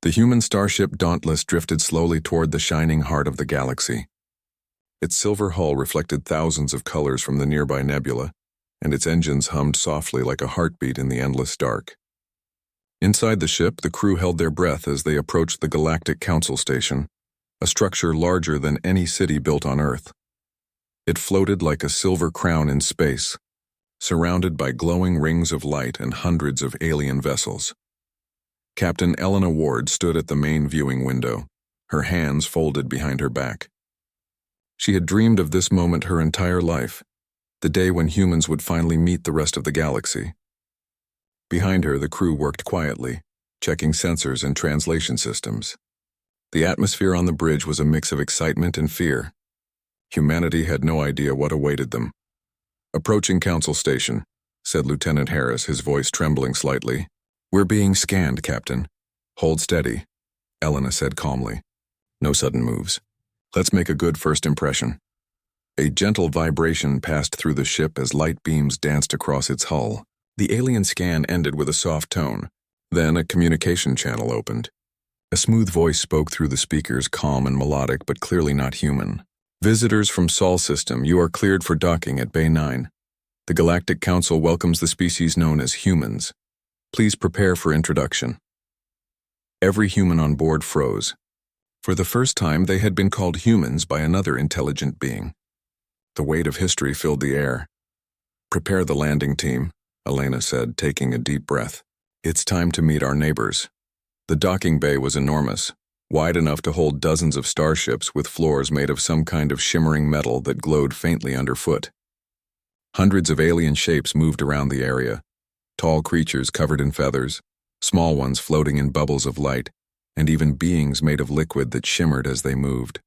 The human starship Dauntless drifted slowly toward the shining heart of the galaxy. Its silver hull reflected thousands of colors from the nearby nebula, and its engines hummed softly like a heartbeat in the endless dark. Inside the ship, the crew held their breath as they approached the Galactic Council Station, a structure larger than any city built on Earth. It floated like a silver crown in space, surrounded by glowing rings of light and hundreds of alien vessels. Captain Elena Ward stood at the main viewing window, her hands folded behind her back. She had dreamed of this moment her entire life, the day when humans would finally meet the rest of the galaxy. Behind her, the crew worked quietly, checking sensors and translation systems. The atmosphere on the bridge was a mix of excitement and fear. Humanity had no idea what awaited them. "Approaching Council Station," said Lieutenant Harris, his voice trembling slightly. "We're being scanned, Captain." "Hold steady," Elena said calmly. "No sudden moves. Let's make a good first impression." A gentle vibration passed through the ship as light beams danced across its hull. The alien scan ended with a soft tone. Then a communication channel opened. A smooth voice spoke through the speakers, calm and melodic, but clearly not human. "Visitors from Sol System, you are cleared for docking at Bay 9. The Galactic Council welcomes the species known as humans. Please prepare for introduction." Every human on board froze. For the first time, they had been called humans by another intelligent being. The weight of history filled the air. "Prepare the landing team," Elena said, taking a deep breath. "It's time to meet our neighbors." The docking bay was enormous, wide enough to hold dozens of starships with floors made of some kind of shimmering metal that glowed faintly underfoot. Hundreds of alien shapes moved around the area, tall creatures covered in feathers, small ones floating in bubbles of light, and even beings made of liquid that shimmered as they moved.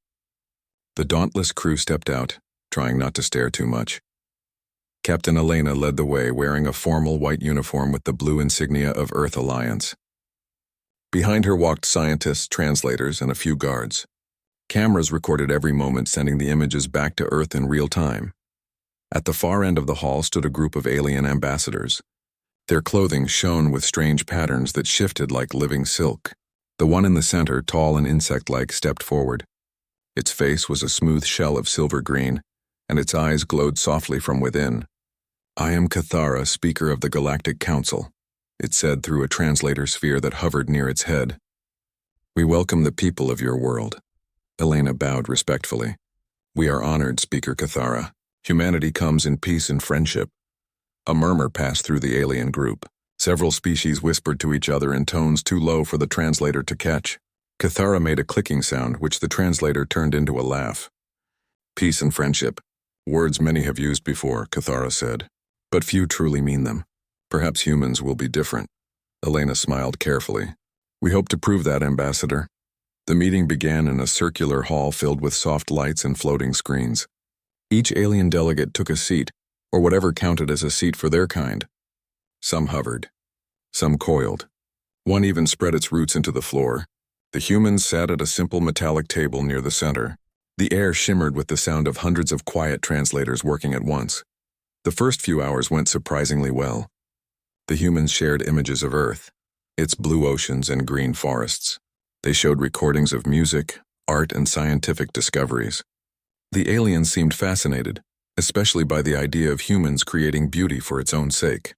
The dauntless crew stepped out, trying not to stare too much. Captain Elena led the way, wearing a formal white uniform with the blue insignia of Earth Alliance. Behind her walked scientists, translators, and a few guards. Cameras recorded every moment, sending the images back to Earth in real time. At the far end of the hall stood a group of alien ambassadors. Their clothing shone with strange patterns that shifted like living silk. The one in the center, tall and insect-like, stepped forward. Its face was a smooth shell of silver green, and its eyes glowed softly from within. "I am Cathara, Speaker of the Galactic Council," it said through a translator sphere that hovered near its head. "We welcome the people of your world." Elena bowed respectfully. "We are honored, Speaker Cathara. Humanity comes in peace and friendship." A murmur passed through the alien group. Several species whispered to each other in tones too low for the translator to catch. Cathara made a clicking sound, which the translator turned into a laugh. "Peace and friendship. Words many have used before," Cathara said. "But few truly mean them. Perhaps humans will be different." Elena smiled carefully. "We hope to prove that, Ambassador." The meeting began in a circular hall filled with soft lights and floating screens. Each alien delegate took a seat, or whatever counted as a seat for their kind. Some hovered. Some coiled. One even spread its roots into the floor. The humans sat at a simple metallic table near the center. The air shimmered with the sound of hundreds of quiet translators working at once. The first few hours went surprisingly well. The humans shared images of Earth, its blue oceans and green forests. They showed recordings of music, art, and scientific discoveries. The aliens seemed fascinated, especially by the idea of humans creating beauty for its own sake.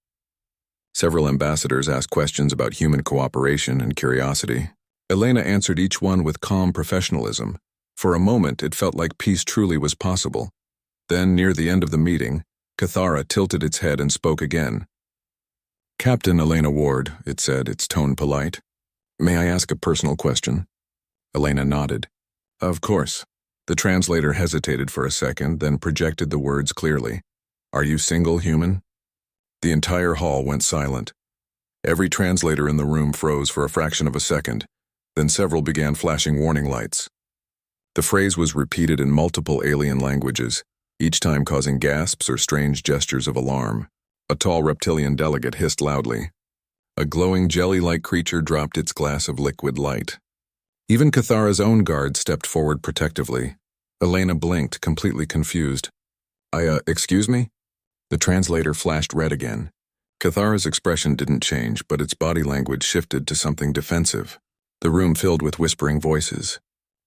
Several ambassadors asked questions about human cooperation and curiosity. Elena answered each one with calm professionalism. For a moment, it felt like peace truly was possible. Then, near the end of the meeting, Cathara tilted its head and spoke again. "Captain Elena Ward," it said, its tone polite. "May I ask a personal question?" Elena nodded. "Of course." The translator hesitated for a second, then projected the words clearly. "Are you single, human?" The entire hall went silent. Every translator in the room froze for a fraction of a second, then several began flashing warning lights. The phrase was repeated in multiple alien languages, each time causing gasps or strange gestures of alarm. A tall reptilian delegate hissed loudly. A glowing jelly-like creature dropped its glass of liquid light. Even Cathara's own guard stepped forward protectively. Elena blinked, completely confused. Excuse me?" The translator flashed red again. Cathara's expression didn't change, but its body language shifted to something defensive. The room filled with whispering voices.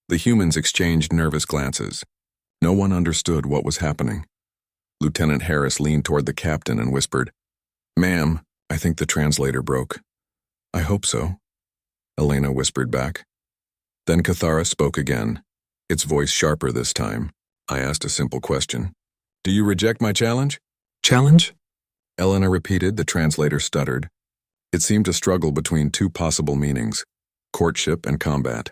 The humans exchanged nervous glances. No one understood what was happening. Lieutenant Harris leaned toward the captain and whispered, "Ma'am, I think the translator broke." "I hope so," Elena whispered back. Then Cathara spoke again, its voice sharper this time. I asked a simple question. "Do you reject my challenge?" "Challenge?" Elena repeated. The translator stuttered. It seemed to struggle between two possible meanings, courtship and combat.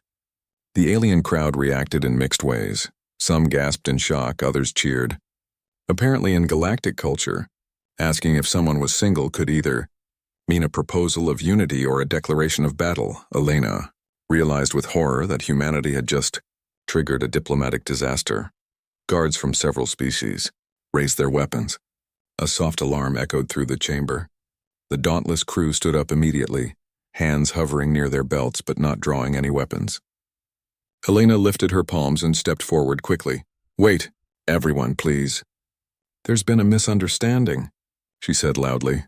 The alien crowd reacted in mixed ways. Some gasped in shock, others cheered. Apparently in galactic culture, asking if someone was single could either mean a proposal of unity or a declaration of battle. Elena realized with horror that humanity had just triggered a diplomatic disaster. Guards from several species raised their weapons. A soft alarm echoed through the chamber. The dauntless crew stood up immediately, hands hovering near their belts but not drawing any weapons. Elena lifted her palms and stepped forward quickly. "Wait, everyone, please." "There's been a misunderstanding," she said loudly.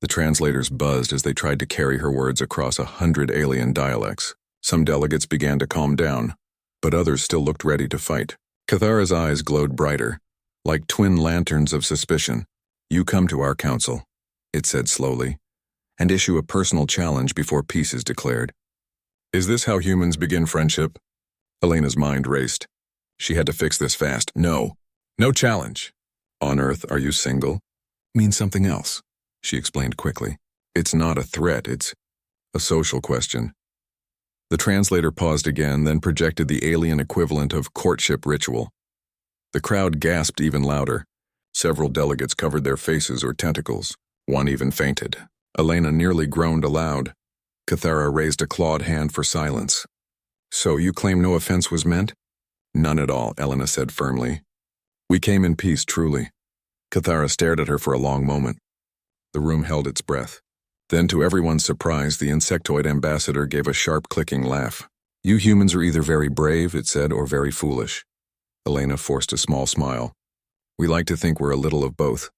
The translators buzzed as they tried to carry her words across 100 alien dialects. Some delegates began to calm down, but others still looked ready to fight. Cathara's eyes glowed brighter, like twin lanterns of suspicion. "You come to our council," it said slowly, "and issue a personal challenge before peace is declared." "Is this how humans begin friendship?" Elena's mind raced. She had to fix this fast. "No. No challenge." "On Earth, are you single?" "Means something else," she explained quickly. "It's not a threat, it's a social question." The translator paused again, then projected the alien equivalent of courtship ritual. The crowd gasped even louder. Several delegates covered their faces or tentacles. One even fainted. Elena nearly groaned aloud. Cathara raised a clawed hand for silence. "So you claim no offense was meant?" "None at all," Elena said firmly. "We came in peace, truly." Cathara stared at her for a long moment. The room held its breath. Then, to everyone's surprise, the insectoid ambassador gave a sharp clicking laugh. "You humans are either very brave," it said, "or very foolish." Elena forced a small smile. "We like to think we're a little of both."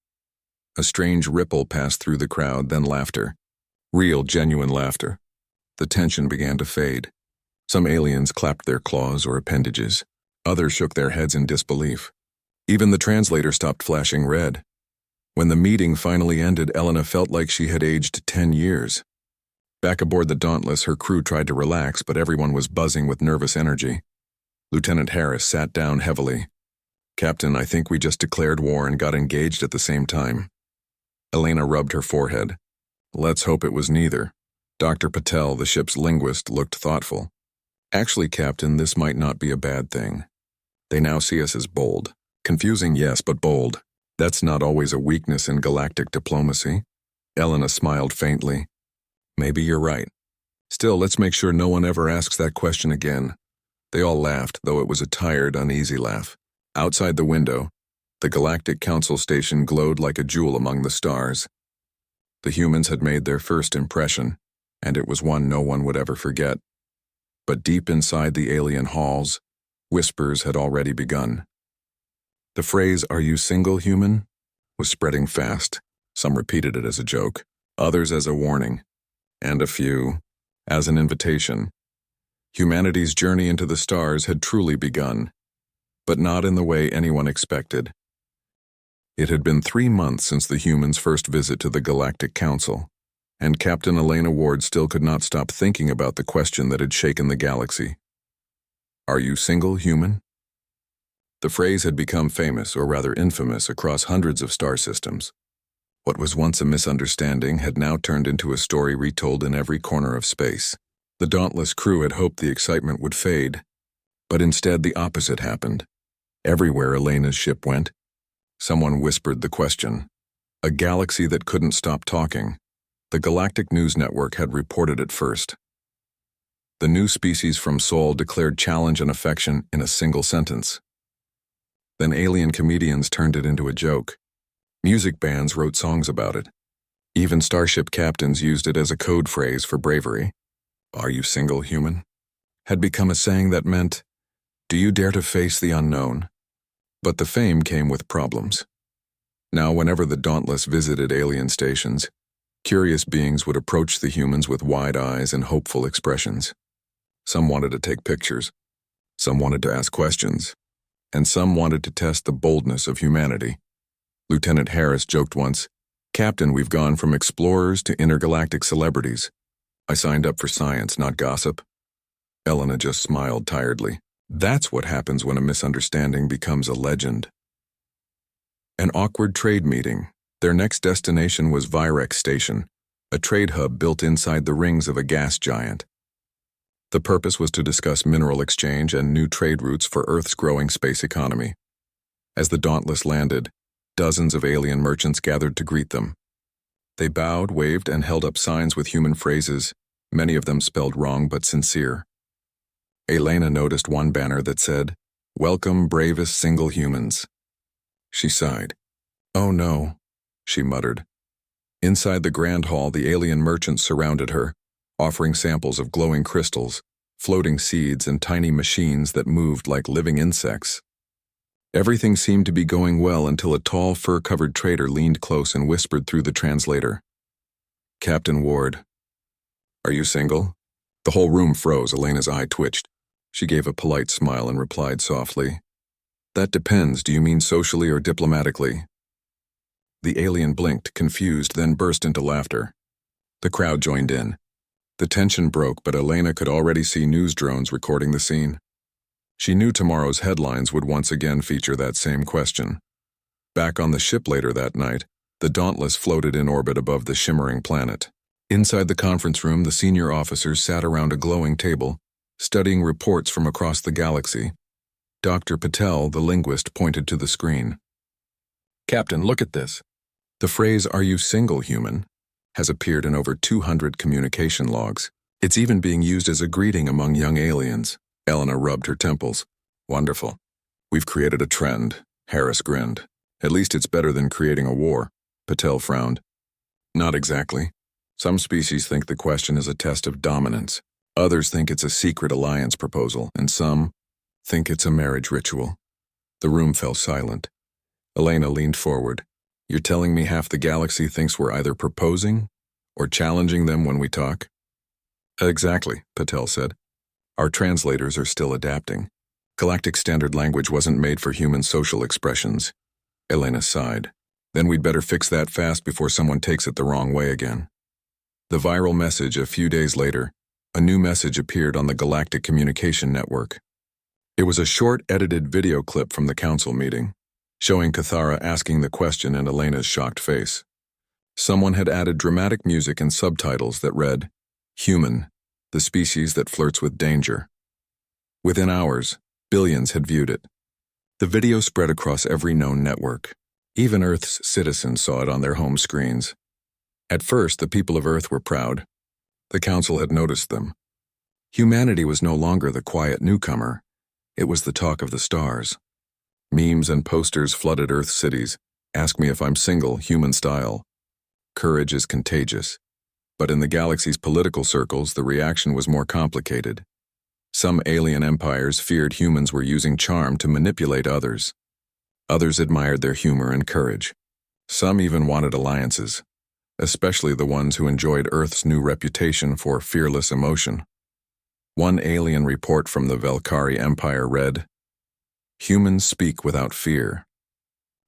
A strange ripple passed through the crowd, then laughter. Real, genuine laughter. The tension began to fade. Some aliens clapped their claws or appendages. Others shook their heads in disbelief. Even the translator stopped flashing red. When the meeting finally ended, Elena felt like she had aged 10 years. Back aboard the Dauntless, her crew tried to relax, but everyone was buzzing with nervous energy. Lieutenant Harris sat down heavily. "Captain, I think we just declared war and got engaged at the same time." Elena rubbed her forehead. "Let's hope it was neither." Dr. Patel, the ship's linguist, looked thoughtful. "Actually, Captain, this might not be a bad thing. They now see us as bold. Confusing, yes, but bold. That's not always a weakness in galactic diplomacy." Elena smiled faintly. "Maybe you're right. Still, let's make sure no one ever asks that question again." They all laughed, though it was a tired, uneasy laugh. Outside the window, the Galactic Council station glowed like a jewel among the stars. The humans had made their first impression, and it was one no one would ever forget. But deep inside the alien halls, whispers had already begun. The phrase, "Are you single, human?" was spreading fast. Some repeated it as a joke, others as a warning, and a few as an invitation. Humanity's journey into the stars had truly begun, but not in the way anyone expected. It had been 3 months since the humans' first visit to the Galactic Council, and Captain Elena Ward still could not stop thinking about the question that had shaken the galaxy. "Are you single, human?" The phrase had become famous, or rather infamous, across hundreds of star systems. What was once a misunderstanding had now turned into a story retold in every corner of space. The dauntless crew had hoped the excitement would fade, but instead the opposite happened. Everywhere Elena's ship went, someone whispered the question. A galaxy that couldn't stop talking. The Galactic News Network had reported it first. The new species from Sol declared challenge and affection in a single sentence. Then alien comedians turned it into a joke. Music bands wrote songs about it. Even starship captains used it as a code phrase for bravery. "Are you single, human?" had become a saying that meant, "Do you dare to face the unknown?" But the fame came with problems. Now, whenever the Dauntless visited alien stations, curious beings would approach the humans with wide eyes and hopeful expressions. Some wanted to take pictures. Some wanted to ask questions. And some wanted to test the boldness of humanity. Lieutenant Harris joked once, "Captain, we've gone from explorers to intergalactic celebrities. I signed up for science, not gossip." Elena just smiled tiredly. That's what happens when a misunderstanding becomes a legend. An awkward trade meeting. Their next destination was Virex Station, a trade hub built inside the rings of a gas giant. The purpose was to discuss mineral exchange and new trade routes for Earth's growing space economy. As the Dauntless landed, dozens of alien merchants gathered to greet them. They bowed, waved, and held up signs with human phrases, many of them spelled wrong but sincere. Elena noticed one banner that said, "Welcome, bravest single humans." She sighed. "Oh no," she muttered. Inside the grand hall, the alien merchants surrounded her, offering samples of glowing crystals, floating seeds, and tiny machines that moved like living insects. Everything seemed to be going well until a tall, fur-covered trader leaned close and whispered through the translator, "Captain Ward, are you single?" The whole room froze. Elena's eye twitched. She gave a polite smile and replied softly, "That depends. Do you mean socially or diplomatically?" The alien blinked, confused, then burst into laughter. The crowd joined in. The tension broke, but Elena could already see news drones recording the scene. She knew tomorrow's headlines would once again feature that same question. Back on the ship later that night, the Dauntless floated in orbit above the shimmering planet. Inside the conference room, the senior officers sat around a glowing table, studying reports from across the galaxy. Dr. Patel, the linguist, pointed to the screen. "Captain, look at this." The phrase, "Are you single, human?" has appeared in over 200 communication logs. It's even being used as a greeting among young aliens. Elena rubbed her temples. "Wonderful. We've created a trend." Harris grinned. "At least it's better than creating a war." Patel frowned. "Not exactly. Some species think the question is a test of dominance. Others think it's a secret alliance proposal, and some think it's a marriage ritual." The room fell silent. Elena leaned forward. "You're telling me half the galaxy thinks we're either proposing or challenging them when we talk?" "Exactly," Patel said. "Our translators are still adapting. Galactic Standard Language wasn't made for human social expressions." Elena sighed. "Then we'd better fix that fast before someone takes it the wrong way again." The viral message. A few days later, a new message appeared on the Galactic Communication Network. It was a short, edited video clip from the council meeting, showing Cathara asking the question and Elena's shocked face. Someone had added dramatic music and subtitles that read, "Human, the species that flirts with danger." Within hours, billions had viewed it. The video spread across every known network. Even Earth's citizens saw it on their home screens. At first, the people of Earth were proud. The Council had noticed them. Humanity was no longer the quiet newcomer. It was the talk of the stars. Memes and posters flooded Earth's cities. "Ask me if I'm single, human style." Courage is contagious. But in the galaxy's political circles, the reaction was more complicated. Some alien empires feared humans were using charm to manipulate others. Others admired their humor and courage. Some even wanted alliances, especially the ones who enjoyed Earth's new reputation for fearless emotion. One alien report from the Velkari Empire read, "Humans speak without fear.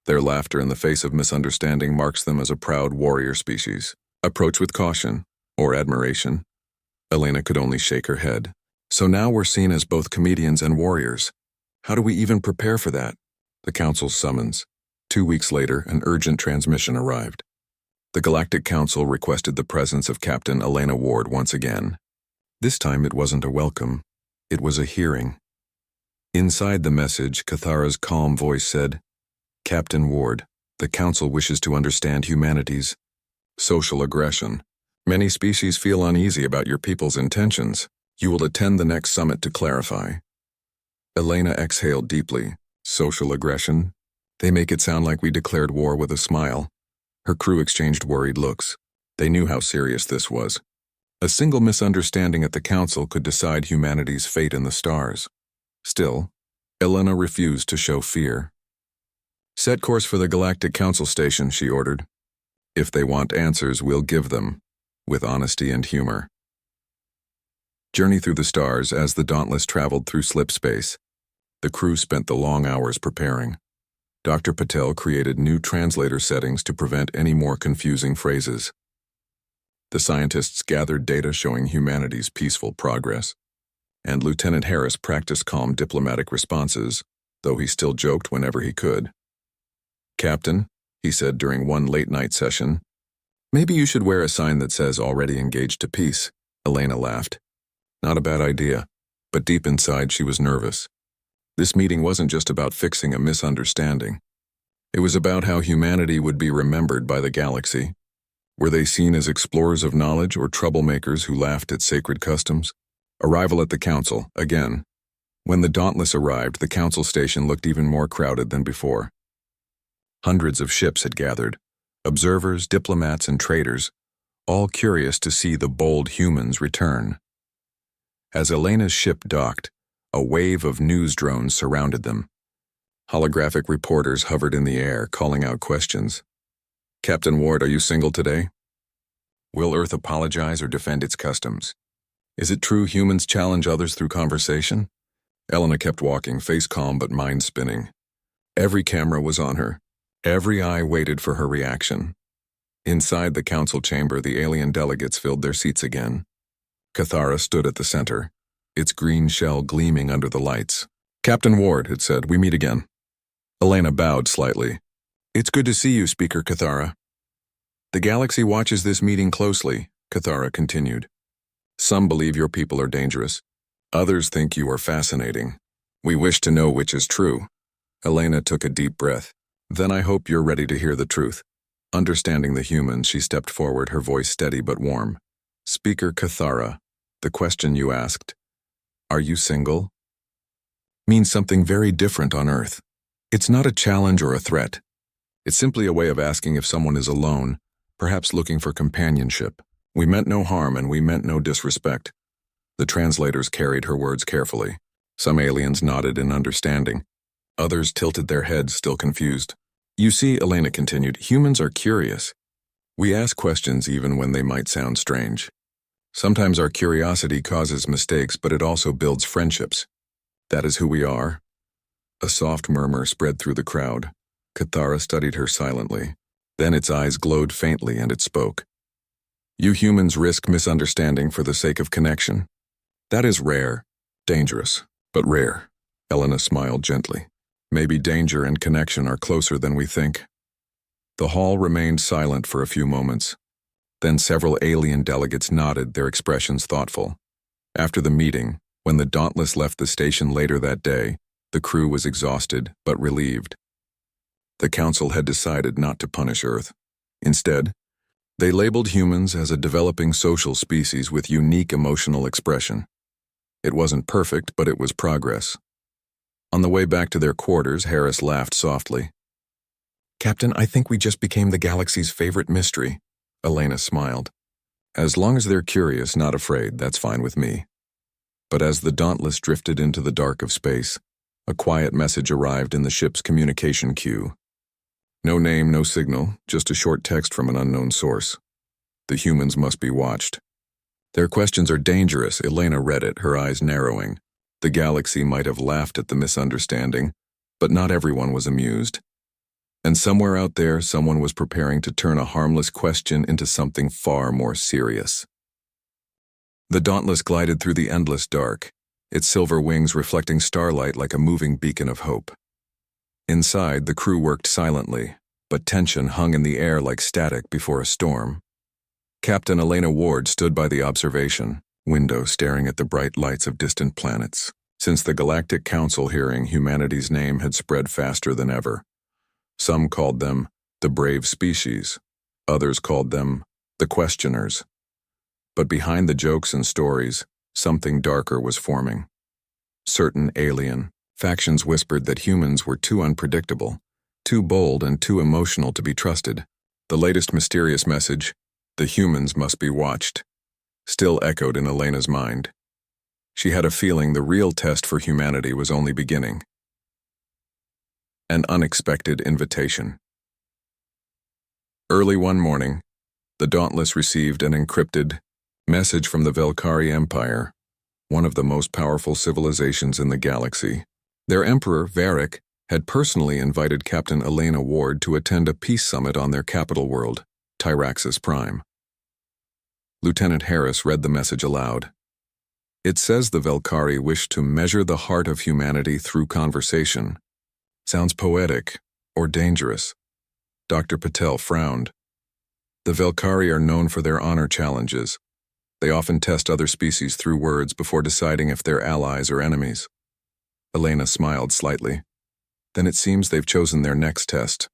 Their laughter in the face of misunderstanding marks them as a proud warrior species. Approach with caution, or admiration." Elena could only shake her head. "So now we're seen as both comedians and warriors. How do we even prepare for that?" The Council's summons. 2 weeks later, an urgent transmission arrived. The Galactic Council requested the presence of Captain Elena Ward once again. This time it wasn't a welcome, it was a hearing. Inside the message, Cathara's calm voice said, "Captain Ward, the Council wishes to understand humanity's social aggression. Many species feel uneasy about your people's intentions. You will attend the next summit to clarify." Elena exhaled deeply. "Social aggression? They make it sound like we declared war with a smile." Her crew exchanged worried looks. They knew how serious this was. A single misunderstanding at the Council could decide humanity's fate in the stars. Still, Elena refused to show fear. "Set course for the Galactic Council Station," she ordered. "If they want answers, we'll give them, with honesty and humor." Journey through the stars. As the Dauntless traveled through slip space, the crew spent the long hours preparing. Dr. Patel created new translator settings to prevent any more confusing phrases. The scientists gathered data showing humanity's peaceful progress, and Lieutenant Harris practiced calm diplomatic responses, though he still joked whenever he could. "Captain," he said during one late-night session, "maybe you should wear a sign that says already engaged to peace." Elena laughed. Not a bad idea, but deep inside she was nervous. This meeting wasn't just about fixing a misunderstanding. It was about how humanity would be remembered by the galaxy. Were they seen as explorers of knowledge or troublemakers who laughed at sacred customs? Arrival at the council, again. When the Dauntless arrived, the council station looked even more crowded than before. Hundreds of ships had gathered, observers, diplomats, and traders, all curious to see the bold humans return. As Elena's ship docked, a wave of news drones surrounded them. Holographic reporters hovered in the air, calling out questions. "Captain Ward, are you single today? Will Earth apologize or defend its customs? Is it true humans challenge others through conversation?" Elena kept walking, face calm but mind spinning. Every camera was on her. Every eye waited for her reaction. Inside the council chamber, the alien delegates filled their seats again. Cathara stood at the center, its green shell gleaming under the lights. "Captain Ward," it said, "we meet again." Elena bowed slightly. "It's good to see you, Speaker Cathara." "The galaxy watches this meeting closely," Cathara continued. "Some believe your people are dangerous. Others think you are fascinating. We wish to know which is true." Elena took a deep breath. "Then I hope you're ready to hear the truth." Understanding the humans, she stepped forward, her voice steady but warm. "Speaker Cathara, the question you asked, 'Are you single?' means something very different on Earth. It's not a challenge or a threat. It's simply a way of asking if someone is alone, perhaps looking for companionship. We meant no harm and we meant no disrespect." The translators carried her words carefully. Some aliens nodded in understanding. Others tilted their heads, still confused. "You see," Elena continued, "humans are curious. We ask questions even when they might sound strange. Sometimes our curiosity causes mistakes, but it also builds friendships. That is who we are." A soft murmur spread through the crowd. Cathara studied her silently. Then its eyes glowed faintly and it spoke. "You humans risk misunderstanding for the sake of connection. That is rare, dangerous, but rare." Elena smiled gently. "Maybe danger and connection are closer than we think." The hall remained silent for a few moments. Then several alien delegates nodded, their expressions thoughtful. After the meeting, when the Dauntless left the station later that day, the crew was exhausted but relieved. The council had decided not to punish Earth. Instead, they labeled humans as a developing social species with unique emotional expression. It wasn't perfect, but it was progress. On the way back to their quarters, Harris laughed softly. "Captain, I think we just became the galaxy's favorite mystery." Elena smiled. "As long as they're curious, not afraid, that's fine with me." But as the Dauntless drifted into the dark of space, a quiet message arrived in the ship's communication queue. No name, no signal, just a short text from an unknown source. "The humans must be watched. Their questions are dangerous." Elena read it, her eyes narrowing. The galaxy might have laughed at the misunderstanding, but not everyone was amused. And somewhere out there, someone was preparing to turn a harmless question into something far more serious. The Dauntless glided through the endless dark, its silver wings reflecting starlight like a moving beacon of hope. Inside, the crew worked silently, but tension hung in the air like static before a storm. Captain Elena Ward stood by the observation window, staring at the bright lights of distant planets. Since the Galactic Council hearing, humanity's name had spread faster than ever. Some called them the brave species. Others called them the questioners. But behind the jokes and stories, something darker was forming. Certain alien factions whispered that humans were too unpredictable, too bold, and too emotional to be trusted. The latest mysterious message, "The humans must be watched," still echoed in Elena's mind. She had a feeling the real test for humanity was only beginning. An unexpected invitation. Early one morning, the Dauntless received an encrypted message from the Velkari Empire, one of the most powerful civilizations in the galaxy. Their emperor, Varric, had personally invited Captain Elena Ward to attend a peace summit on their capital world, Tyraxis Prime. Lieutenant Harris read the message aloud. It says the Velkari wish to measure the heart of humanity through conversation. Sounds poetic or dangerous. Dr. Patel frowned. The Velkari are known for their honor challenges. They often test other species through words before deciding if they're allies or enemies. Elena smiled slightly. Then it seems they've chosen their next test.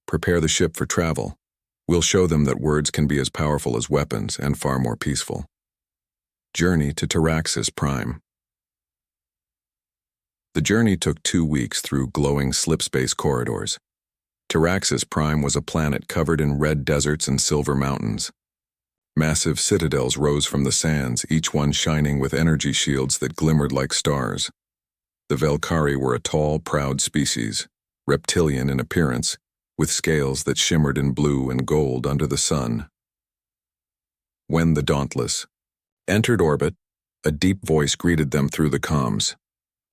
Prepare the ship for travel. We'll show them that words can be as powerful as weapons and far more peaceful. Journey to Tyraxis Prime. The journey took 2 weeks through glowing slipspace corridors. Tyraxis Prime was a planet covered in red deserts and silver mountains. Massive citadels rose from the sands, each one shining with energy shields that glimmered like stars. The Velkari were a tall, proud species, reptilian in appearance, with scales that shimmered in blue and gold under the sun. When the Dauntless entered orbit, a deep voice greeted them through the comms.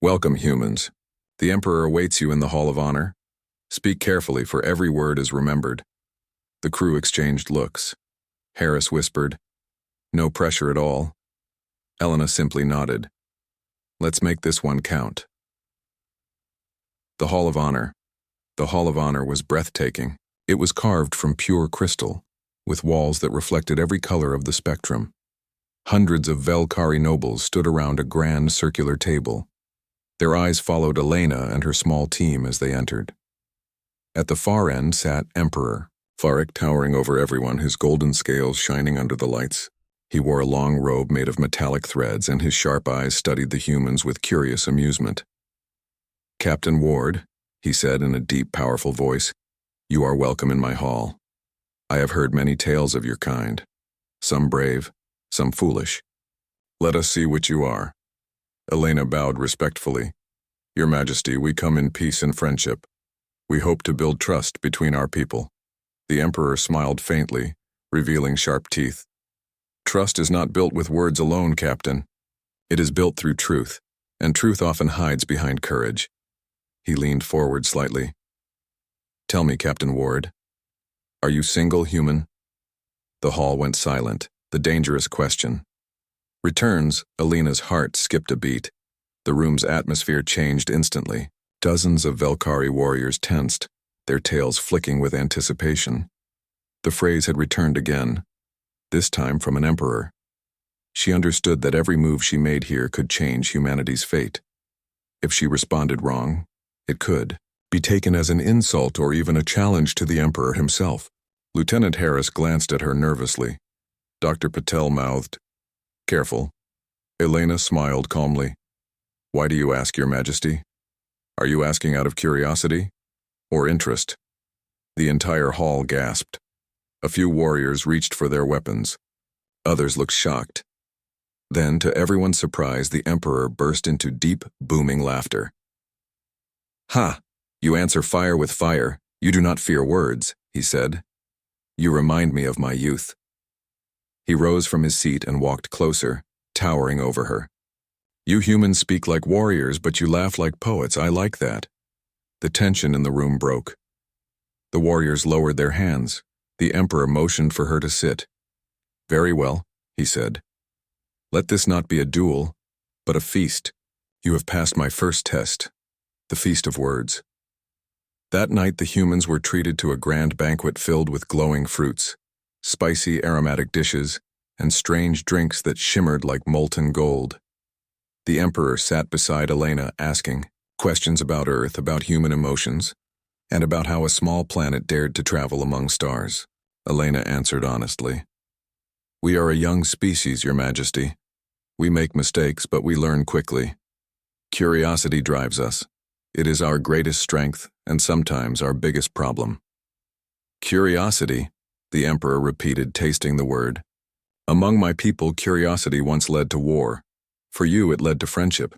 Welcome, humans. The Emperor awaits you in the Hall of Honor. Speak carefully, for every word is remembered. The crew exchanged looks. Harris whispered, No pressure at all. Elena simply nodded. Let's make this one count. The Hall of Honor. The Hall of Honor was breathtaking. It was carved from pure crystal, with walls that reflected every color of the spectrum. Hundreds of Velkari nobles stood around a grand circular table. Their eyes followed Elena and her small team as they entered. At the far end sat Emperor, Varric towering over everyone, his golden scales shining under the lights. He wore a long robe made of metallic threads, and his sharp eyes studied the humans with curious amusement. Captain Ward, he said in a deep, powerful voice, you are welcome in my hall. I have heard many tales of your kind, some brave, some foolish. Let us see what you are. Elena bowed respectfully. Your Majesty, we come in peace and friendship. We hope to build trust between our people. The Emperor smiled faintly, revealing sharp teeth. Trust is not built with words alone, Captain. It is built through truth, and truth often hides behind courage. He leaned forward slightly. Tell me, Captain Ward, are you single, human? The hall went silent, the dangerous question. Returns, Elena's heart skipped a beat. The room's atmosphere changed instantly. Dozens of Velkari warriors tensed, their tails flicking with anticipation. The phrase had returned again, this time from an emperor. She understood that every move she made here could change humanity's fate. If she responded wrong, it could be taken as an insult or even a challenge to the emperor himself. Lieutenant Harris glanced at her nervously. Dr. Patel mouthed, Careful. Elena smiled calmly. Why do you ask, Your Majesty? Are you asking out of curiosity or interest? The entire hall gasped. A few warriors reached for their weapons. Others looked shocked. Then, to everyone's surprise, the Emperor burst into deep, booming laughter. Ha! You answer fire with fire. You do not fear words, he said. You remind me of my youth. He rose from his seat and walked closer, towering over her. You humans speak like warriors, but you laugh like poets. I like that. The tension in the room broke. The warriors lowered their hands. The Emperor motioned for her to sit. Very well, he said. Let this not be a duel, but a feast. You have passed my first test, the Feast of Words. That night the humans were treated to a grand banquet filled with glowing fruits, spicy aromatic dishes, and strange drinks that shimmered like molten gold. The Emperor sat beside Elena, asking questions about Earth, about human emotions, and about how a small planet dared to travel among stars. Elena answered honestly. We are a young species, Your Majesty. We make mistakes, but we learn quickly. Curiosity drives us. It is our greatest strength, and sometimes our biggest problem. Curiosity, the Emperor repeated, tasting the word. Among my people, curiosity once led to war. For you, it led to friendship.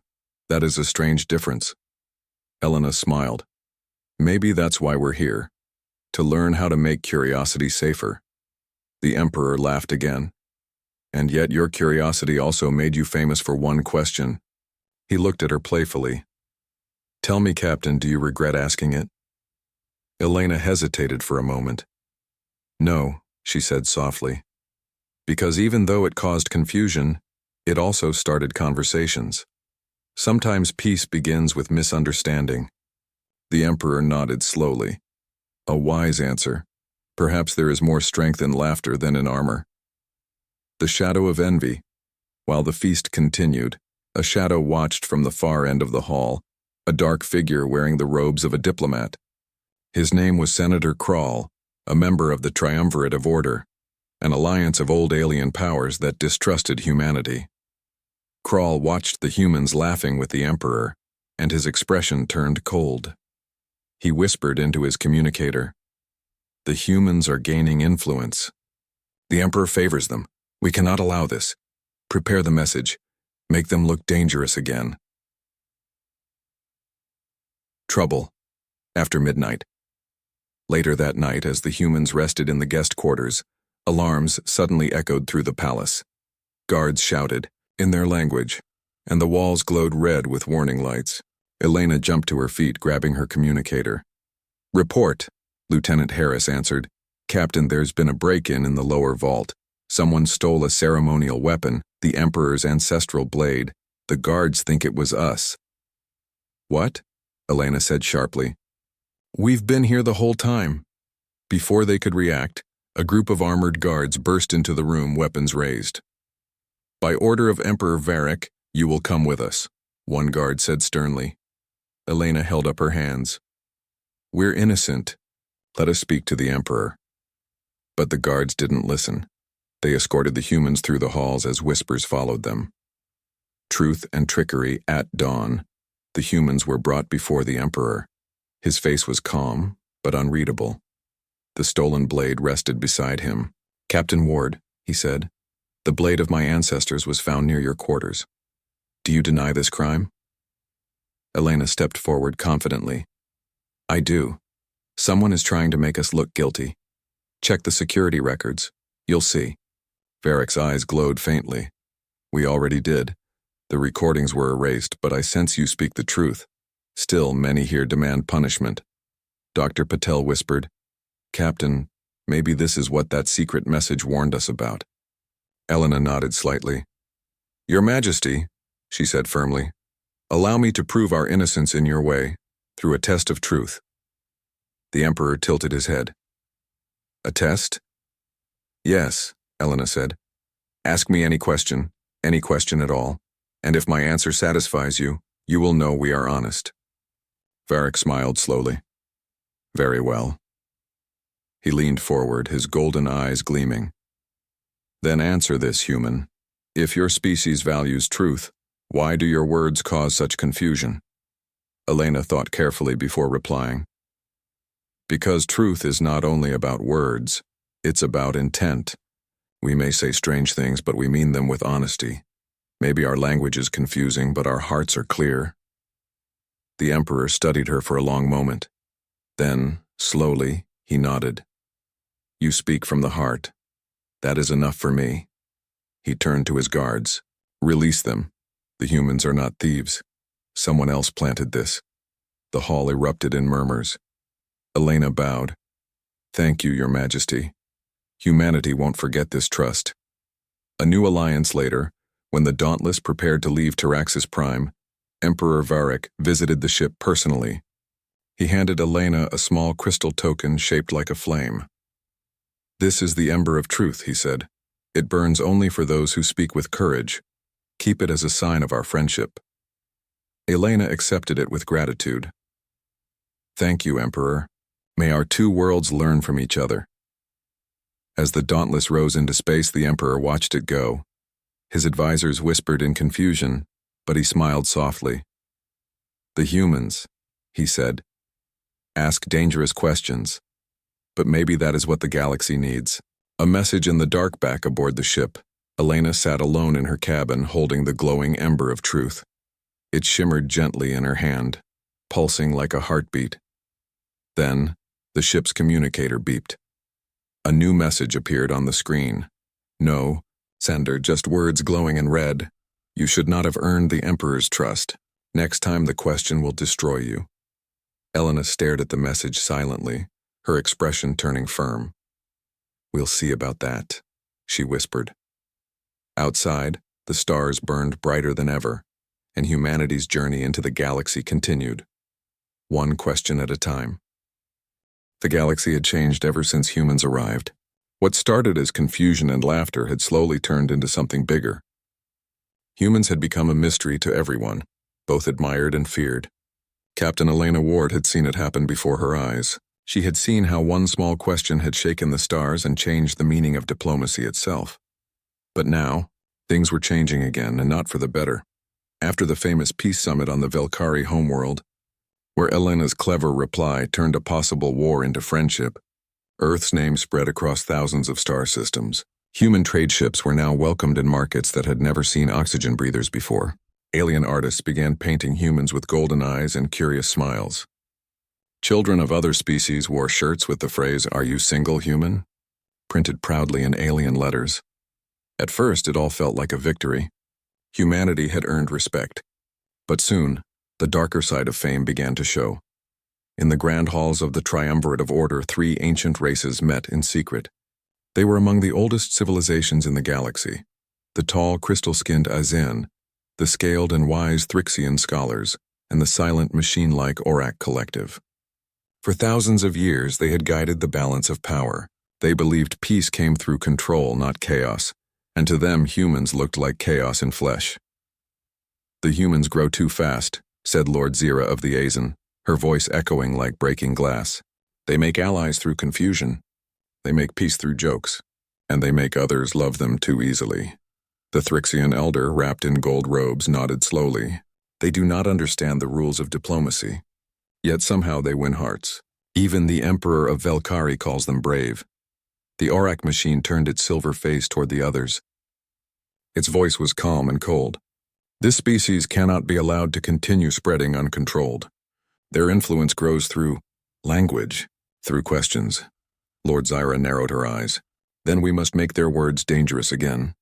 That is a strange difference. Elena smiled. Maybe that's why we're here. To learn how to make curiosity safer. The Emperor laughed again. And yet your curiosity also made you famous for one question. He looked at her playfully. Tell me, Captain, do you regret asking it? Elena hesitated for a moment. No, she said softly. Because even though it caused confusion, it also started conversations. Sometimes peace begins with misunderstanding. The Emperor nodded slowly. A wise answer. Perhaps there is more strength in laughter than in armor. The shadow of envy. While the feast continued, a shadow watched from the far end of the hall, a dark figure wearing the robes of a diplomat. His name was Senator Krall, a member of the Triumvirate of Order, an alliance of old alien powers that distrusted humanity. Krall watched the humans laughing with the Emperor, and his expression turned cold. He whispered into his communicator, "The humans are gaining influence. The Emperor favors them. We cannot allow this. Prepare the message. Make them look dangerous again." Trouble. After midnight. Later that night, as the humans rested in the guest quarters, alarms suddenly echoed through the palace. Guards shouted, in their language, and the walls glowed red with warning lights. Elena jumped to her feet, grabbing her communicator. "Report," Lieutenant Harris answered. "Captain, there's been a break-in in the lower vault. Someone stole a ceremonial weapon, the Emperor's ancestral blade. The guards think it was us." "What?" Elena said sharply. "We've been here the whole time." Before they could react, a group of armored guards burst into the room, weapons raised. "By order of Emperor Varric, you will come with us," one guard said sternly. Elena held up her hands. "We're innocent. Let us speak to the Emperor." But the guards didn't listen. They escorted the humans through the halls as whispers followed them. Truth and trickery at dawn. The humans were brought before the Emperor. His face was calm, but unreadable. The stolen blade rested beside him. "Captain Ward," he said, "the blade of my ancestors was found near your quarters. Do you deny this crime?" Elena stepped forward confidently. "I do. Someone is trying to make us look guilty. Check the security records. You'll see." Varric's eyes glowed faintly. "We already did. The recordings were erased, but I sense you speak the truth. Still, many here demand punishment." Dr. Patel whispered, "Captain, maybe this is what that secret message warned us about." Elena nodded slightly. "Your Majesty," she said firmly, "allow me to prove our innocence in your way, through a test of truth." The Emperor tilted his head. "A test?" "Yes," Elena said. "Ask me any question at all, and if my answer satisfies you, you will know we are honest." Varric smiled slowly. "Very well." He leaned forward, his golden eyes gleaming. "Then answer this, human. If your species values truth, why do your words cause such confusion?" Elena thought carefully before replying. "Because truth is not only about words, it's about intent. We may say strange things, but we mean them with honesty. Maybe our language is confusing, but our hearts are clear." The Emperor studied her for a long moment. Then, slowly, he nodded. "You speak from the heart. That is enough for me." He turned to his guards. "Release them. The humans are not thieves. Someone else planted this." The hall erupted in murmurs. Elena bowed. "Thank you, Your Majesty. Humanity won't forget this trust." A new alliance later, when the Dauntless prepared to leave Taraxis Prime, Emperor Varric visited the ship personally. He handed Elena a small crystal token shaped like a flame. "This is the Ember of Truth," he said. "It burns only for those who speak with courage. Keep it as a sign of our friendship." Elena accepted it with gratitude. "Thank you, Emperor. May our two worlds learn from each other." As the Dauntless rose into space, the Emperor watched it go. His advisors whispered in confusion, but he smiled softly. "The humans," he said, "ask dangerous questions. But maybe that is what the galaxy needs." A message in the dark back aboard the ship. Elena sat alone in her cabin, holding the glowing ember of truth. It shimmered gently in her hand, pulsing like a heartbeat. Then, the ship's communicator beeped. A new message appeared on the screen. "No, Sender, just words glowing in red. You should not have earned the Emperor's trust. Next time the question will destroy you. Elena stared at the message silently, her expression turning firm. We'll see about that, she whispered. Outside, the stars burned brighter than ever, and humanity's journey into the galaxy continued, one question at a time. The galaxy had changed ever since humans arrived. What started as confusion and laughter had slowly turned into something bigger. Humans had become a mystery to everyone, both admired and feared. Captain Elena Ward had seen it happen before her eyes. She had seen how one small question had shaken the stars and changed the meaning of diplomacy itself. But now, things were changing again, and not for the better. After the famous peace summit on the Velkari homeworld, where Elena's clever reply turned a possible war into friendship, Earth's name spread across thousands of star systems. Human trade ships were now welcomed in markets that had never seen oxygen breathers before. Alien artists began painting humans with golden eyes and curious smiles. Children of other species wore shirts with the phrase, "Are you single, human?" printed proudly in alien letters. At first, it all felt like a victory. Humanity had earned respect. But soon, the darker side of fame began to show. In the grand halls of the Triumvirate of Order, 3 ancient races met in secret. They were among the oldest civilizations in the galaxy. The tall, crystal-skinned Azen, the scaled and wise Thrixian scholars, and the silent, machine-like Orc collective. For thousands of years, they had guided the balance of power. They believed peace came through control, not chaos, and to them humans looked like chaos in flesh. "The humans grow too fast," said Lord Zira of the Azen, her voice echoing like breaking glass. "They make allies through confusion. They make peace through jokes, and they make others love them too easily." The Thrixian elder, wrapped in gold robes, nodded slowly. They do not understand the rules of diplomacy. Yet somehow they win hearts. Even the Emperor of Velkari calls them brave. The Orc machine turned its silver face toward the others. Its voice was calm and cold. "This species cannot be allowed to continue spreading uncontrolled. Their influence grows through language, through questions." Lord Zira narrowed her eyes. "Then we must make their words dangerous again."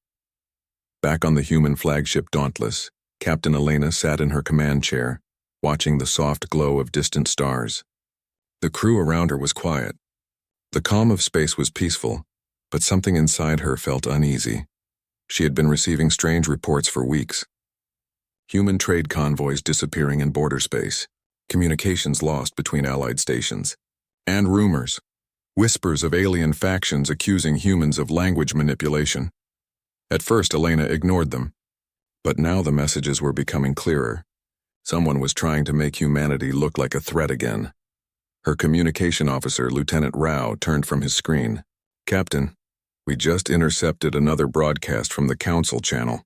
Back on the human flagship Dauntless, Captain Elena sat in her command chair, watching the soft glow of distant stars. The crew around her was quiet. The calm of space was peaceful, but something inside her felt uneasy. She had been receiving strange reports for weeks. Human trade convoys disappearing in border space, communications lost between allied stations, and rumors, whispers of alien factions accusing humans of language manipulation. At first, Elena ignored them, but now the messages were becoming clearer. Someone was trying to make humanity look like a threat again. Her communication officer, Lieutenant Rao, turned from his screen. "Captain, we just intercepted another broadcast from the Council channel."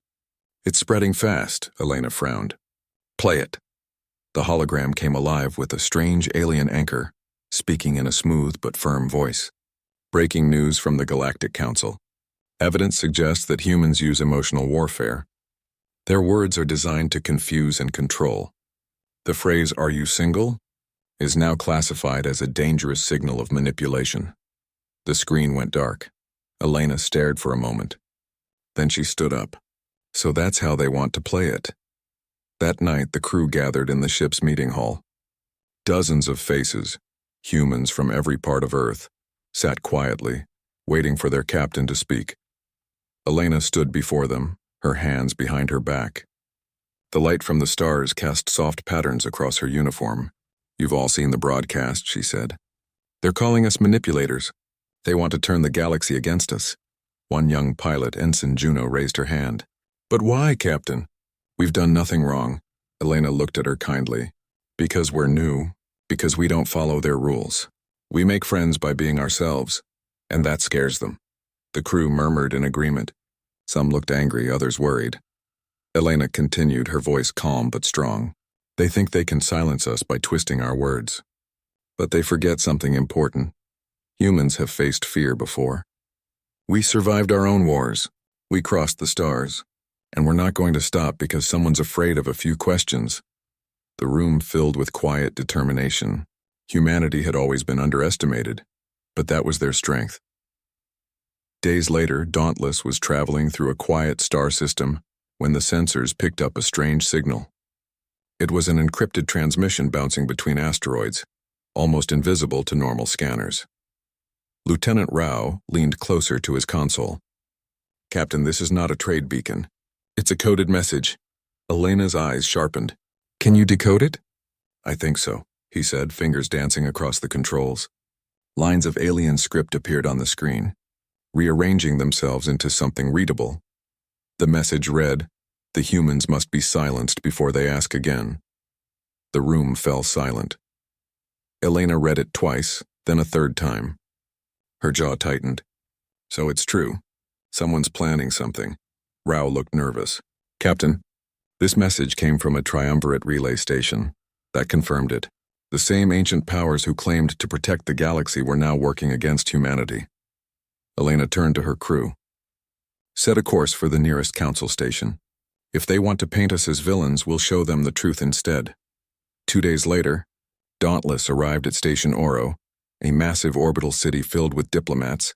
"It's spreading fast," Elena frowned. "Play it." The hologram came alive with a strange alien anchor, speaking in a smooth but firm voice. "Breaking news from the Galactic Council. Evidence suggests that humans use emotional warfare. Their words are designed to confuse and control. The phrase, 'Are you single?' is now classified as a dangerous signal of manipulation." The screen went dark. Elena stared for a moment. Then she stood up. So that's how they want to play it. That night, the crew gathered in the ship's meeting hall. Dozens of faces, humans from every part of Earth, sat quietly, waiting for their captain to speak. Elena stood before them, her hands behind her back. The light from the stars cast soft patterns across her uniform. "You've all seen the broadcast," she said. "They're calling us manipulators. They want to turn the galaxy against us." One young pilot, Ensign Juno, raised her hand. "But why, Captain?" "We've done nothing wrong." Elena looked at her kindly. "Because we're new, because we don't follow their rules. We make friends by being ourselves, and that scares them." The crew murmured in agreement. Some looked angry, others worried. Elena continued, her voice calm but strong. "They think they can silence us by twisting our words. But they forget something important. Humans have faced fear before. We survived our own wars. We crossed the stars. And we're not going to stop because someone's afraid of a few questions." The room filled with quiet determination. Humanity had always been underestimated, but that was their strength. Days later, Dauntless was traveling through a quiet star system when the sensors picked up a strange signal. It was an encrypted transmission bouncing between asteroids, almost invisible to normal scanners. Lieutenant Rao leaned closer to his console. "Captain, this is not a trade beacon. It's a coded message." Elena's eyes sharpened. "Can you decode it?" "I think so," he said, fingers dancing across the controls. Lines of alien script appeared on the screen, rearranging themselves into something readable. The message read, "The humans must be silenced before they ask again." The room fell silent. Elena read it twice, then a third time. Her jaw tightened. "So it's true. Someone's planning something." Rao looked nervous. "Captain, this message came from a triumvirate relay station. That confirmed it. The same ancient powers who claimed to protect the galaxy were now working against humanity." Elena turned to her crew. "Set a course for the nearest council station. If they want to paint us as villains, we'll show them the truth instead." 2 days later, Dauntless arrived at Station Oro, a massive orbital city filled with diplomats,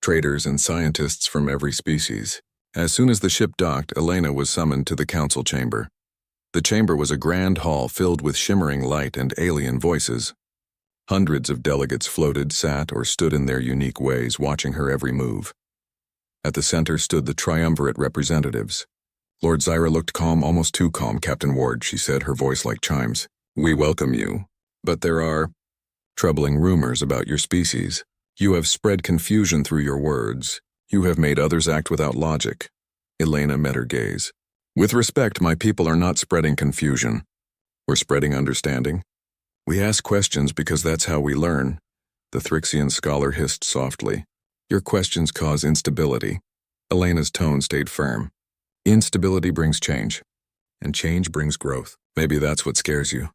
traders, and scientists from every species. As soon as the ship docked, Elena was summoned to the council chamber. The chamber was a grand hall filled with shimmering light and alien voices. Hundreds of delegates floated, sat, or stood in their unique ways, watching her every move. At the center stood the triumvirate representatives. Lord Zyra looked calm, almost too calm. "Captain Ward," she said, her voice like chimes. "We welcome you, but there are troubling rumors about your species. You have spread confusion through your words. You have made others act without logic." Elena met her gaze. "With respect, my people are not spreading confusion. We're spreading understanding. We ask questions because that's how we learn." The Thrixian scholar hissed softly. "Your questions cause instability." Elena's tone stayed firm. "Instability brings change, and change brings growth. Maybe that's what scares you."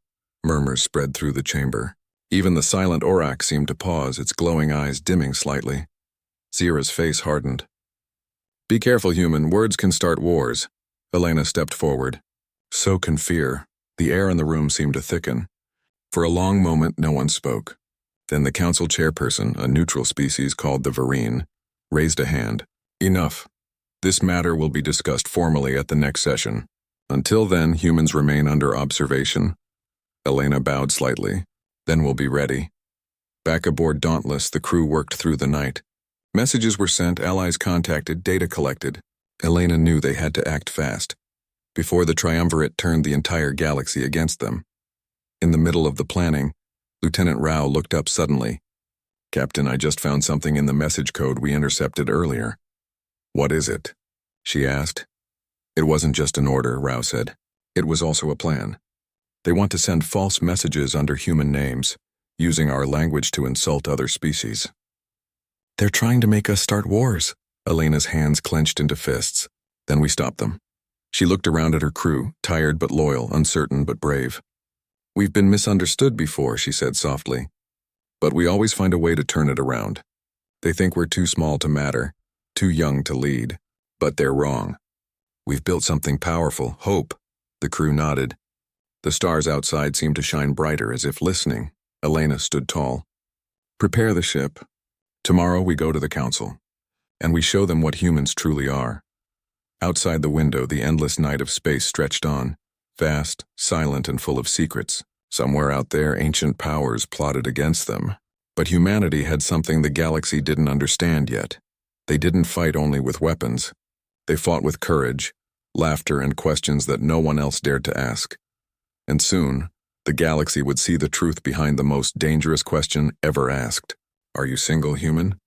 Murmurs spread through the chamber. Even the silent Orcs seemed to pause, its glowing eyes dimming slightly. Zira's face hardened. "Be careful, human. Words can start wars." Elena stepped forward. "So can fear." The air in the room seemed to thicken. For a long moment, no one spoke. Then the council chairperson, a neutral species called the Vereen, raised a hand. "Enough. This matter will be discussed formally at the next session. Until then, humans remain under observation." Elena bowed slightly. "Then we'll be ready." Back aboard Dauntless, the crew worked through the night. Messages were sent, allies contacted, data collected. Elena knew they had to act fast, before the triumvirate turned the entire galaxy against them. In the middle of the planning, Lieutenant Rao looked up suddenly. "Captain, I just found something in the message code we intercepted earlier." "What is it?" she asked. "It wasn't just an order," Rao said. "It was also a plan. They want to send false messages under human names, using our language to insult other species." "They're trying to make us start wars." Elena's hands clenched into fists. "Then we stop them." She looked around at her crew, tired but loyal, uncertain but brave. "We've been misunderstood before," she said softly. "But we always find a way to turn it around. They think we're too small to matter, too young to lead. But they're wrong. We've built something powerful, hope." The crew nodded. The stars outside seemed to shine brighter, as if listening. Elena stood tall. "Prepare the ship. Tomorrow we go to the council, and we show them what humans truly are." Outside the window, the endless night of space stretched on, vast, silent, and full of secrets. Somewhere out there, ancient powers plotted against them. But humanity had something the galaxy didn't understand yet. They didn't fight only with weapons. They fought with courage, laughter, and questions that no one else dared to ask. And soon, the galaxy would see the truth behind the most dangerous question ever asked. "Are you single, human?"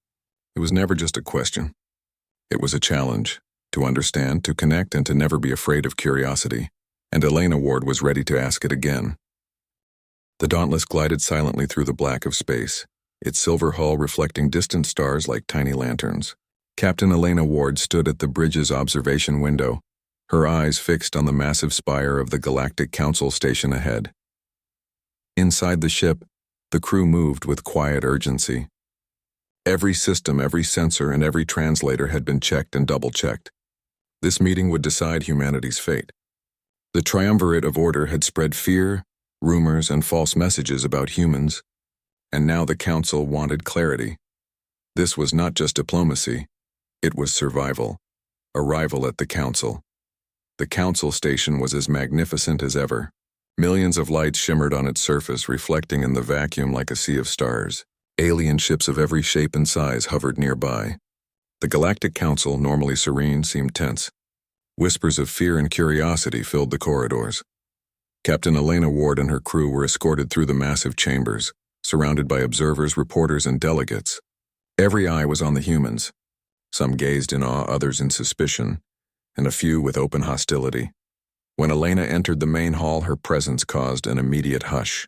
It was never just a question. It was a challenge, to understand, to connect, and to never be afraid of curiosity. And Elena Ward was ready to ask it again. The Dauntless glided silently through the black of space, its silver hull reflecting distant stars like tiny lanterns. Captain Elena Ward stood at the bridge's observation window, her eyes fixed on the massive spire of the Galactic Council station ahead. Inside the ship, the crew moved with quiet urgency. Every system, every sensor, and every translator had been checked and double-checked. This meeting would decide humanity's fate. The triumvirate of order had spread fear, rumors, and false messages about humans, and now the council wanted clarity. This was not just diplomacy, It was survival. Arrival at the council. The council station was as magnificent as ever. Millions of lights shimmered on its surface, reflecting in the vacuum like a sea of stars. Alien ships of every shape and size hovered nearby. The Galactic Council, normally serene, seemed tense. Whispers of fear and curiosity filled the corridors. Captain Elena Ward and her crew were escorted through the massive chambers, surrounded by observers, reporters, and delegates. Every eye was on the humans. Some gazed in awe, others in suspicion, and a few with open hostility. When Elena entered the main hall, her presence caused an immediate hush.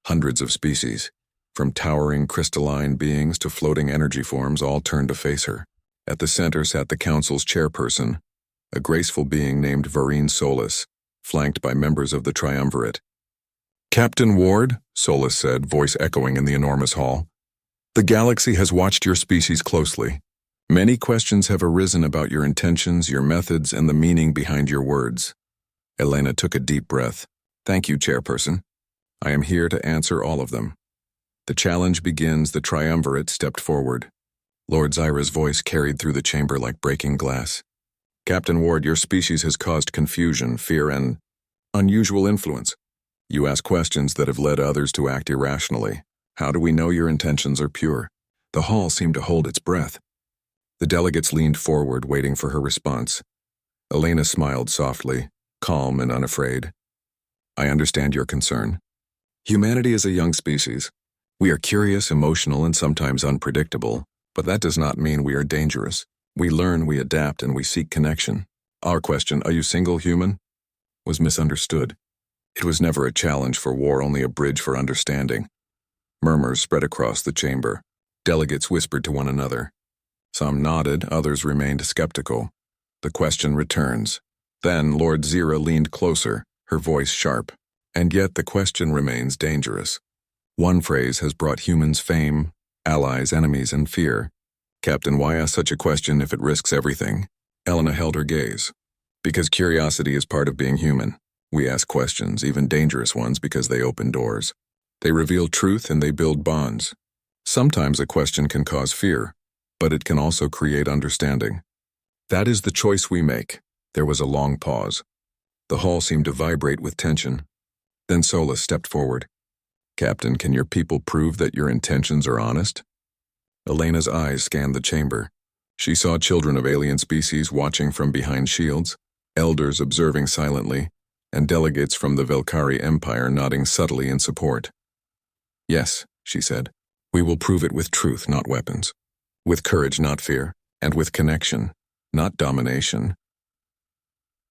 Hundreds of species, from towering crystalline beings to floating energy forms, all turned to face her. At the center sat the council's chairperson, a graceful being named Varine Solis, flanked by members of the triumvirate. "Captain Ward," Solis said, voice echoing in the enormous hall, "the galaxy has watched your species closely. Many questions have arisen about your intentions, your methods, and the meaning behind your words." Elena took a deep breath. "Thank you, Chairperson. I am here to answer all of them." "The challenge begins." The triumvirate stepped forward. Lord Zyra's voice carried through the chamber like breaking glass. "Captain Ward, your species has caused confusion, fear, and unusual influence. You ask questions that have led others to act irrationally. How do we know your intentions are pure?" The hall seemed to hold its breath. The delegates leaned forward, waiting for her response. Elena smiled softly, calm and unafraid. "I understand your concern. Humanity is a young species. We are curious, emotional, and sometimes unpredictable, but that does not mean we are dangerous. We learn, we adapt, and we seek connection. Our question, 'Are you single human?' was misunderstood. It was never a challenge for war, only a bridge for understanding." Murmurs spread across the chamber. Delegates whispered to one another. Some nodded, others remained skeptical. "The question returns." Then Lord Zyra leaned closer, her voice sharp. "And yet the question remains dangerous. One phrase has brought humans fame, allies, enemies, and fear. Captain, why ask such a question if it risks everything?" Elena held her gaze. "Because curiosity is part of being human. We ask questions, even dangerous ones, because they open doors. They reveal truth and they build bonds. Sometimes a question can cause fear, but it can also create understanding. That is the choice we make." There was a long pause. The hall seemed to vibrate with tension. Then Solis stepped forward. "Captain, can your people prove that your intentions are honest?" Elena's eyes scanned the chamber. She saw children of alien species watching from behind shields, elders observing silently, and delegates from the Velkari Empire nodding subtly in support. "Yes," she said, "we will prove it with truth, not weapons. With courage, not fear, and with connection, not domination."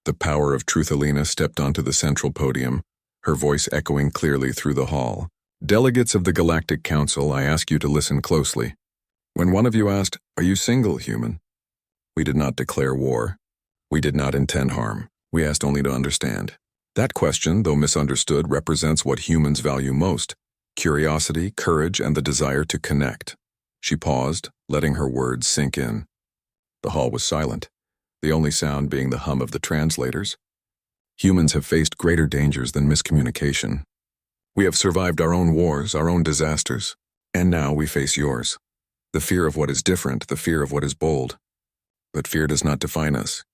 The power of truth. Elena stepped onto the central podium, her voice echoing clearly through the hall. "Delegates of the Galactic Council, I ask you to listen closely. When one of you asked, 'Are you single, human?' we did not declare war. We did not intend harm. We asked only to understand. That question, though misunderstood, represents what humans value most: curiosity, courage, and the desire to connect." She paused, letting her words sink in. The hall was silent, the only sound being the hum of the translators. Humans have faced greater dangers than miscommunication. We have survived our own wars, our own disasters, and now we face yours. The fear of what is different, the fear of what is bold. But fear does not define us.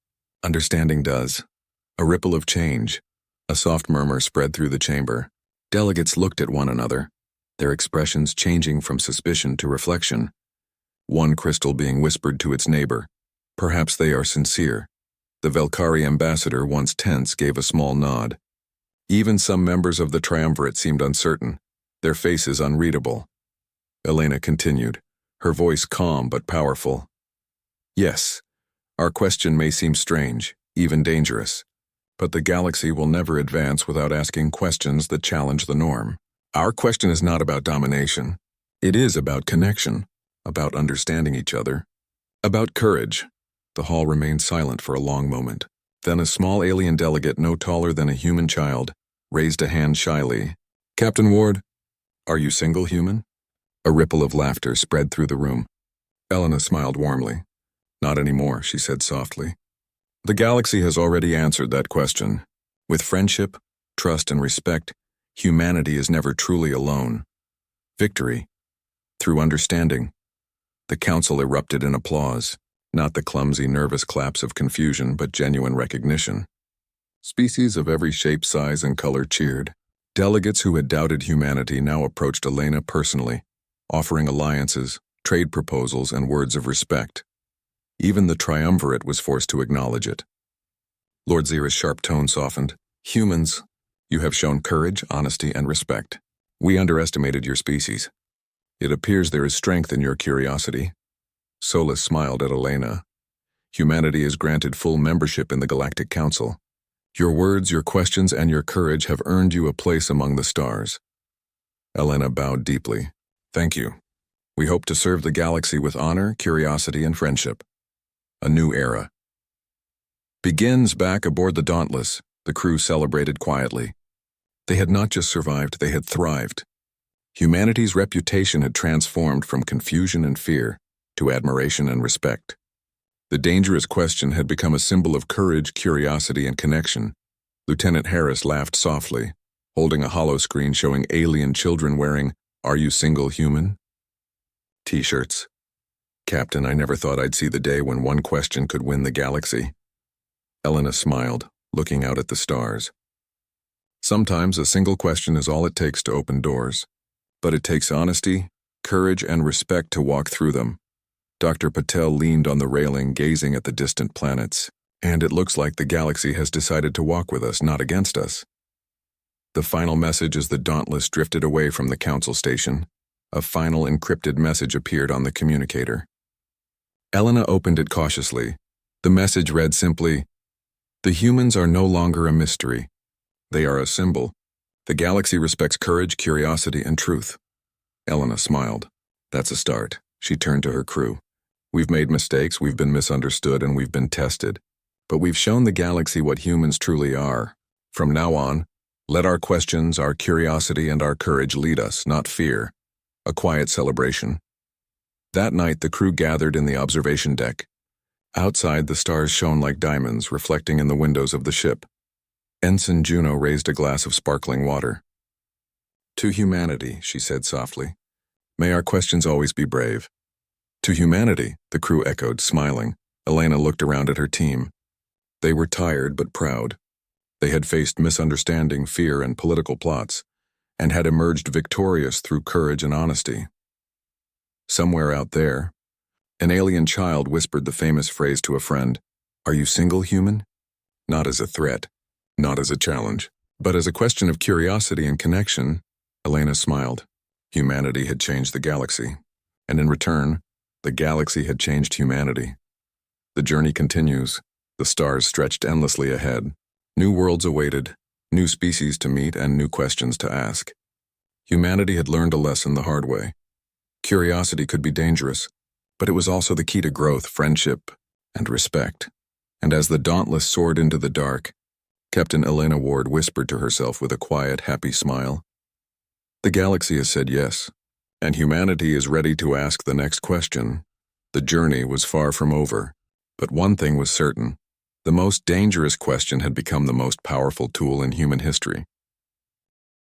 Understanding does. A ripple of change. A soft murmur spread through the chamber. Delegates looked at one another, their expressions changing from suspicion to reflection. One crystal being whispered to its neighbor, "Perhaps they are sincere." The Velkari ambassador, once tense, gave a small nod. Even some members of the triumvirate seemed uncertain, their faces unreadable. Elena continued, her voice calm but powerful. "Yes, our question may seem strange, even dangerous, but the galaxy will never advance without asking questions that challenge the norm. Our question is not about domination. It is about connection, about understanding each other, about courage." The hall remained silent for a long moment. Then a small alien delegate, no taller than a human child, raised a hand shyly. "Captain Ward, are you single, human?" A ripple of laughter spread through the room. Elena smiled warmly. "Not anymore," she said softly. "The galaxy has already answered that question. With friendship, trust, and respect, humanity is never truly alone. Victory, through understanding." The council erupted in applause. Not the clumsy, nervous claps of confusion, but genuine recognition. Species of every shape, size, and color cheered. Delegates who had doubted humanity now approached Elena personally, offering alliances, trade proposals, and words of respect. Even the triumvirate was forced to acknowledge it. Lord Zira's sharp tone softened. Humans, you have shown courage, honesty, and respect. We underestimated your species. It appears there is strength in your curiosity. Solus smiled at Elena. Humanity is granted full membership in the Galactic Council. Your words, your questions, and your courage have earned you a place among the stars. Elena bowed deeply. Thank you. We hope to serve the galaxy with honor, curiosity, and friendship. A new era begins. Back aboard the Dauntless, the crew celebrated quietly. They had not just survived, they had thrived. Humanity's reputation had transformed from confusion and fear to admiration and respect. The dangerous question had become a symbol of courage, curiosity, and connection. Lieutenant Harris laughed softly, holding a hollow screen showing alien children wearing "Are you single human?" T-shirts. Captain, I never thought I'd see the day when one question could win the galaxy. Elena smiled, looking out at the stars. Sometimes a single question is all it takes to open doors. But it takes honesty, courage, and respect to walk through them. Dr. Patel leaned on the railing, gazing at the distant planets. And it looks like the galaxy has decided to walk with us, not against us. The final message as the Dauntless drifted away from the council station. A final encrypted message appeared on the communicator. Elena opened it cautiously. The message read simply, "The humans are no longer a mystery. They are a symbol. The galaxy respects courage, curiosity, and truth." Elena smiled. That's a start. She turned to her crew. We've made mistakes, we've been misunderstood, and we've been tested. But we've shown the galaxy what humans truly are. From now on, let our questions, our curiosity, and our courage lead us, not fear. A quiet celebration. That night, the crew gathered in the observation deck. Outside, the stars shone like diamonds, reflecting in the windows of the ship. Ensign Juno raised a glass of sparkling water. To humanity, she said softly. May our questions always be brave. To humanity, the crew echoed, smiling. Elena looked around at her team. They were tired but proud. They had faced misunderstanding, fear, and political plots, and had emerged victorious through courage and honesty. Somewhere out there, an alien child whispered the famous phrase to a friend, "Are you single, human?" Not as a threat, not as a challenge, but as a question of curiosity and connection. Elena smiled. Humanity had changed the galaxy, and in return, the galaxy had changed humanity. The journey continues. The stars stretched endlessly ahead. New worlds awaited, new species to meet, and new questions to ask. Humanity had learned a lesson the hard way. Curiosity could be dangerous, but it was also the key to growth, friendship, and respect. And as the Dauntless soared into the dark, Captain Elena Ward whispered to herself with a quiet, happy smile, "The galaxy has said yes, and humanity is ready to ask the next question." The journey was far from over, but one thing was certain. The most dangerous question had become the most powerful tool in human history.